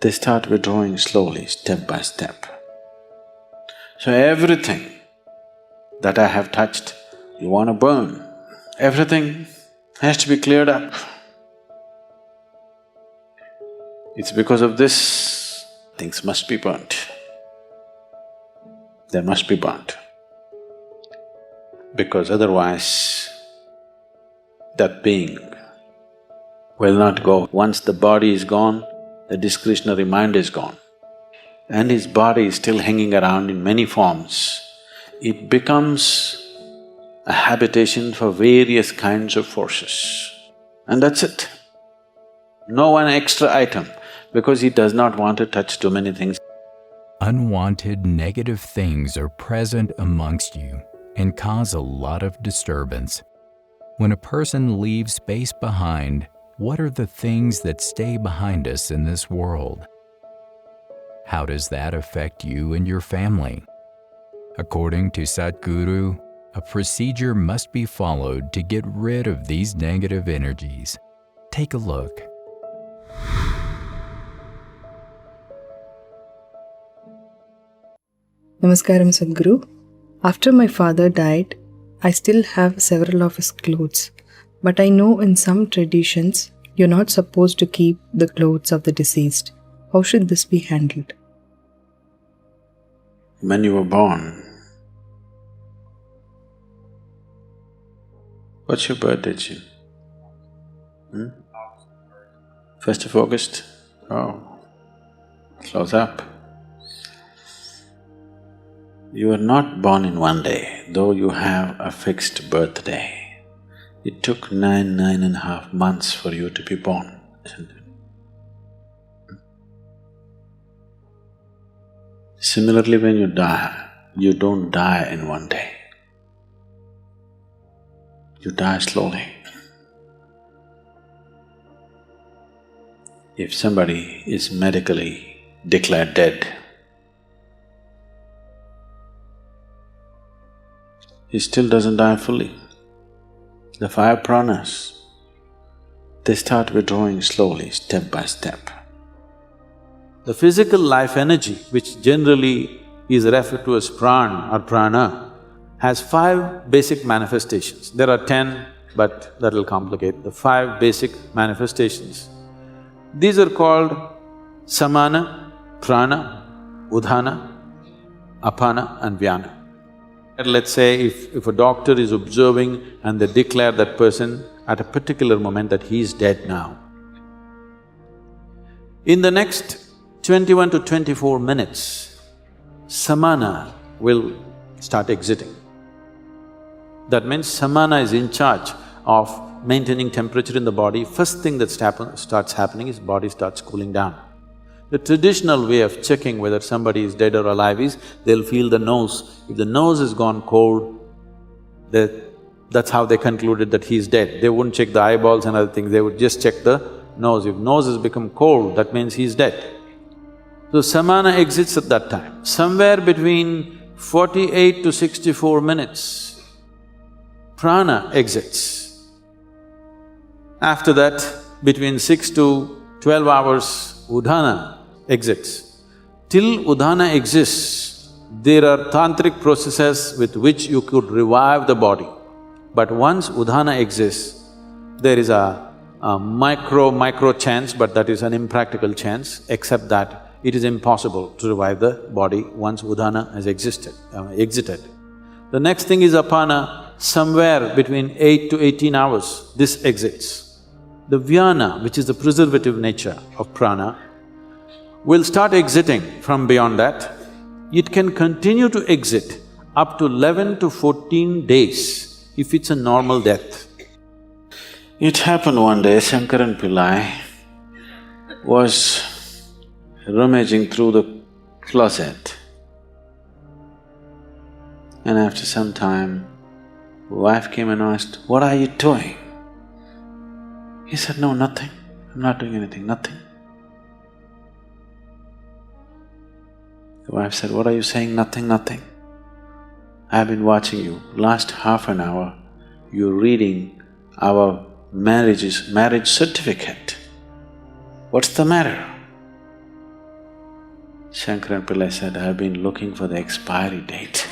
they start withdrawing slowly, step by step. So everything that I have touched, you want to burn. Everything has to be cleared up. It's because of this, things must be burnt. They must be burnt. Because otherwise, that being will not go. Once the body is gone, the discretionary mind is gone, and his body is still hanging around in many forms. It becomes a habitation for various kinds of forces, and that's it. No one extra item, because he does not want to touch too many things. Unwanted negative things are present amongst you and cause a lot of disturbance. When a person leaves space behind, what are the things that stay behind us in this world? How does that affect you and your family? According to Sadhguru, a procedure must be followed to get rid of these negative energies. Take a look. Namaskaram, Sadhguru. After my father died, I still have several of his clothes, but I know in some traditions you're not supposed to keep the clothes of the deceased. How should this be handled? When you were born, what's your birthday, Jim? 1st of August? Oh, close up. You were not born in one day, though you have a fixed birthday. It took 9.5 months for you to be born, isn't it? Similarly, when you die, you don't die in one day. You die slowly. If somebody is medically declared dead, he still doesn't die fully. The 5 pranas, they start withdrawing slowly, step by step. The physical life energy, which generally is referred to as pran or prana, has 5 basic manifestations. There are 10, but that'll complicate. The 5 basic manifestations. These are called samana, prana, udhana, apana and vyana. Let's say if a doctor is observing and they declare that person at a particular moment that he is dead now. In the next 21 to 24 minutes, samana will start exiting. That means samana is in charge of maintaining temperature in the body. First thing that starts happening is body starts cooling down. The traditional way of checking whether somebody is dead or alive is, they'll feel the nose. If the nose has gone cold, that's how they concluded that he's dead. They wouldn't check the eyeballs and other things, they would just check the nose. If nose has become cold, that means he's dead. So samana exits at that time. Somewhere between 48 to 64 minutes, prana exits. After that, between 6 to 12 hours, udhana exits. Till udhana exists, there are tantric processes with which you could revive the body. But once udhana exists, there is a micro chance, but that is an impractical chance, except that it is impossible to revive the body once udhana has exited. The next thing is apana, somewhere between 8 to 18 hours, this exits. The vyana, which is the preservative nature of prana, will start exiting from beyond that. It can continue to exit up to 11 to 14 days if it's a normal death. It happened one day, Shankaran Pillai was rummaging through the closet, and after some time, wife came and asked, "What are you doing?" He said, "No, nothing. I'm not doing anything, nothing." The wife said, "What are you saying, nothing, nothing? I've been watching you. Last half an hour, you're reading our marriage certificate. What's the matter?" Shankaran Pillai said, I've been looking for the expiry date.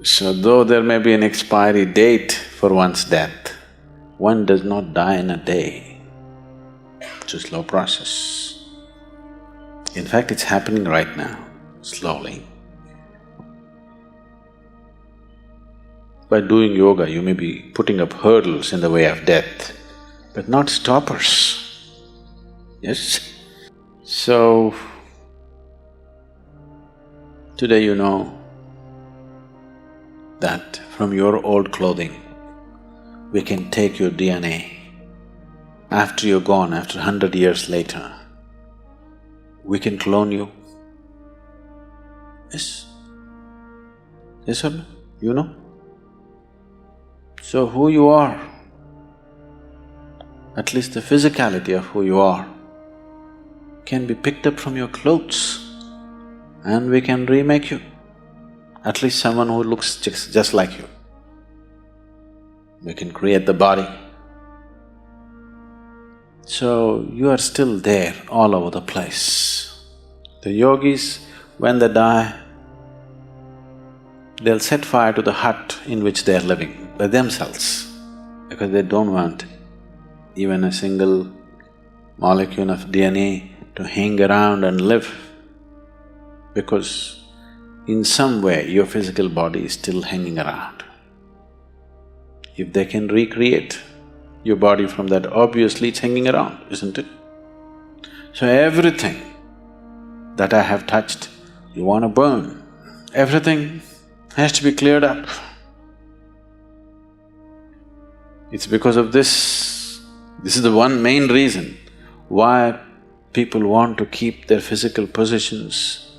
So though there may be an expiry date for one's death, one does not die in a day. It's a slow process. In fact, it's happening right now, slowly. By doing yoga, you may be putting up hurdles in the way of death, but not stoppers. Yes? So, today you know that from your old clothing, we can take your DNA. After you're gone, after 100 years later, we can clone you. Yes? Yes or no? You know? So who you are, at least the physicality of who you are, can be picked up from your clothes and we can remake you. At least someone who looks just like you. We can create the body. So you are still there all over the place. The yogis, when they die, they'll set fire to the hut in which they are living by themselves, because they don't want even a single molecule of DNA to hang around and live, because in some way your physical body is still hanging around. If they can recreate your body from that, obviously it's hanging around, isn't it? So everything that I have touched, you want to burn. Everything has to be cleared up. It's because of this is the one main reason why people want to keep their physical possessions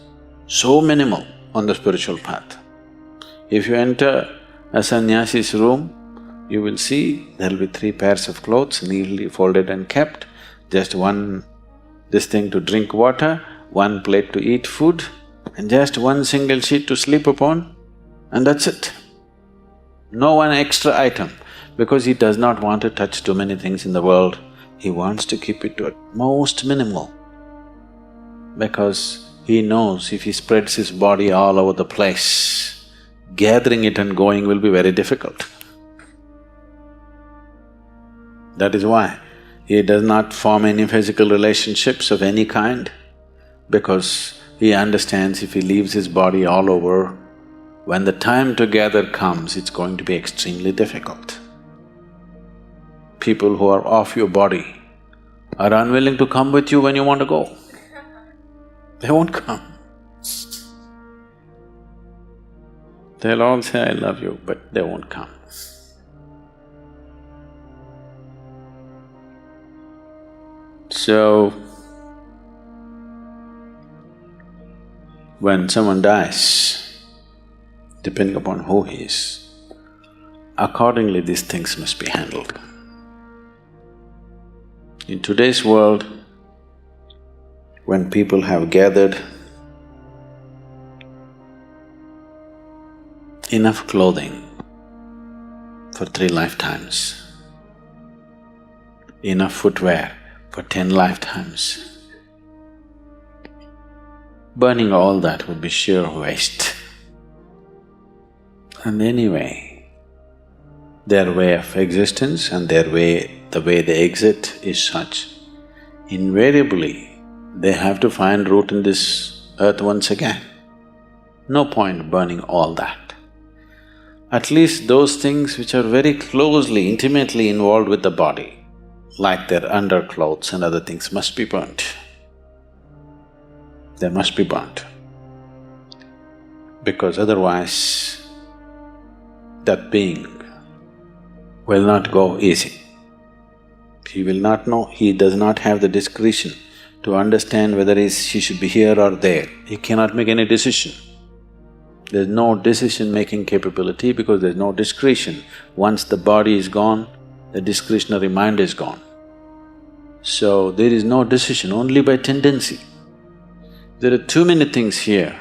so minimal on the spiritual path. If you enter a sannyasi's room, you will see there'll be 3 pairs of clothes neatly folded and kept, just this thing to drink water, 1 plate to eat food, and just 1 single sheet to sleep upon, and that's it. No one extra item, because he does not want to touch too many things in the world. He wants to keep it to at most minimal, because he knows if he spreads his body all over the place, gathering it and going will be very difficult. That is why he does not form any physical relationships of any kind, because he understands if he leaves his body all over, when the time to gather comes, it's going to be extremely difficult. People who are off your body are unwilling to come with you when you want to go. They won't come. They'll all say, I love you, but they won't come. So, when someone dies, depending upon who he is, accordingly these things must be handled. In today's world, when people have gathered enough clothing for 3 lifetimes, enough footwear for 10 lifetimes, burning all that would be sheer waste. And anyway, their way of existence and the way they exit is such, invariably they have to find root in this earth once again. No point burning all that. At least those things which are very closely, intimately involved with the body, like their underclothes and other things, must be burnt. They must be burnt. Because otherwise, that being will not go easy. He will not know, he does not have the discretion to understand whether he should be here or there. He cannot make any decision. There's no decision-making capability because there's no discretion. Once the body is gone, the discretionary mind is gone. So there is no decision, only by tendency. There are too many things here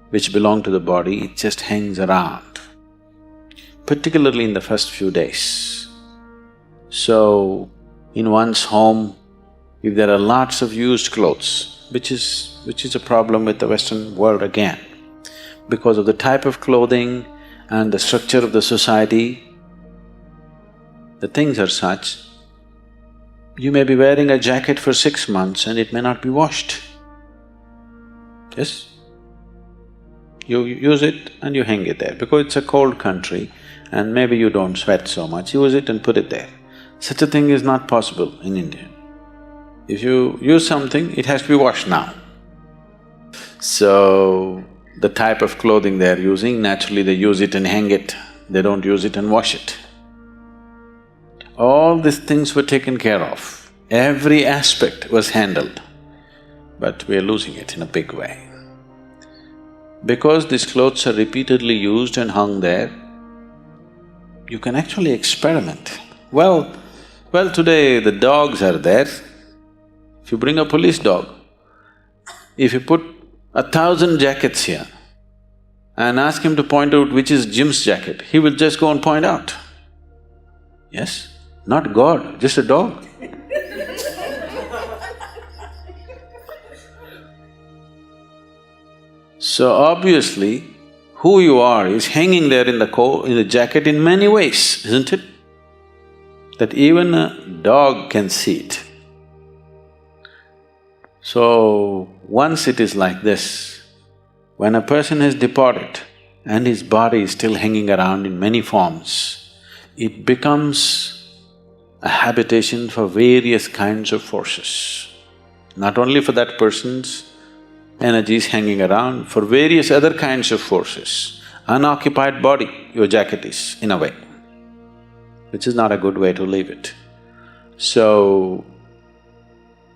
which belong to the body, it just hangs around. particularly in the first few days. So, in one's home, if there are lots of used clothes, which is a problem with the Western world again, because of the type of clothing and the structure of the society, the things are such, you may be wearing a jacket for 6 months and it may not be washed. Yes? You use it and you hang it there. Because it's a cold country and maybe you don't sweat so much, use it and put it there. Such a thing is not possible in India. If you use something, it has to be washed now. So, the type of clothing they're using, naturally they use it and hang it, they don't use it and wash it. All these things were taken care of, every aspect was handled, but we are losing it in a big way. Because these clothes are repeatedly used and hung there, you can actually experiment. Well, today the dogs are there. If you bring a police dog, if you put 1,000 jackets here and ask him to point out which is Jim's jacket, he will just go and point out. Yes? Not God, just a dog. So obviously, who you are is hanging there in the jacket in many ways, isn't it? That even a dog can see it. So, once it is like this, when a person has departed and his body is still hanging around in many forms, it becomes a habitation for various kinds of forces. Not only for that person's energies hanging around, for various other kinds of forces. Unoccupied body, your jacket is, in a way, which is not a good way to leave it. So,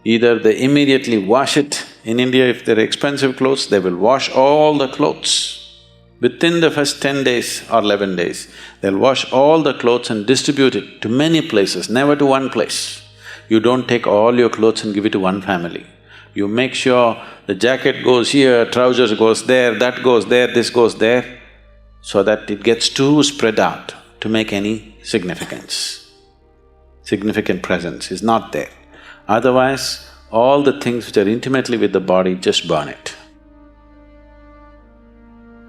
either they immediately wash it. In India, if they're expensive clothes, they will wash all the clothes. Within the first 10 days or 11 days, they'll wash all the clothes and distribute it to many places, never to one place. You don't take all your clothes and give it to one family. You make sure the jacket goes here, trousers goes there, that goes there, this goes there, so that it gets too spread out to make any significance. Significant presence is not there. Otherwise, all the things which are intimately with the body, just burn it.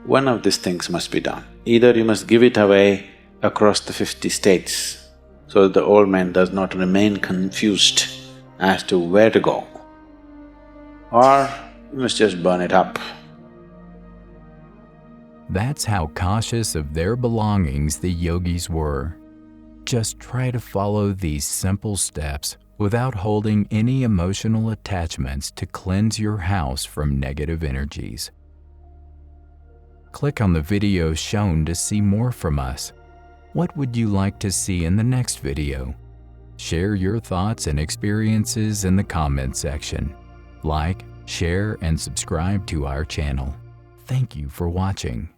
One of these things must be done. Either you must give it away across the 50 states, so that the old man does not remain confused as to where to go, or you must just burn it up. That's how cautious of their belongings the yogis were. Just try to follow these simple steps without holding any emotional attachments to cleanse your house from negative energies. Click on the video shown to see more from us. What would you like to see in the next video? Share your thoughts and experiences in the comment section. Like, share, and subscribe to our channel. Thank you for watching.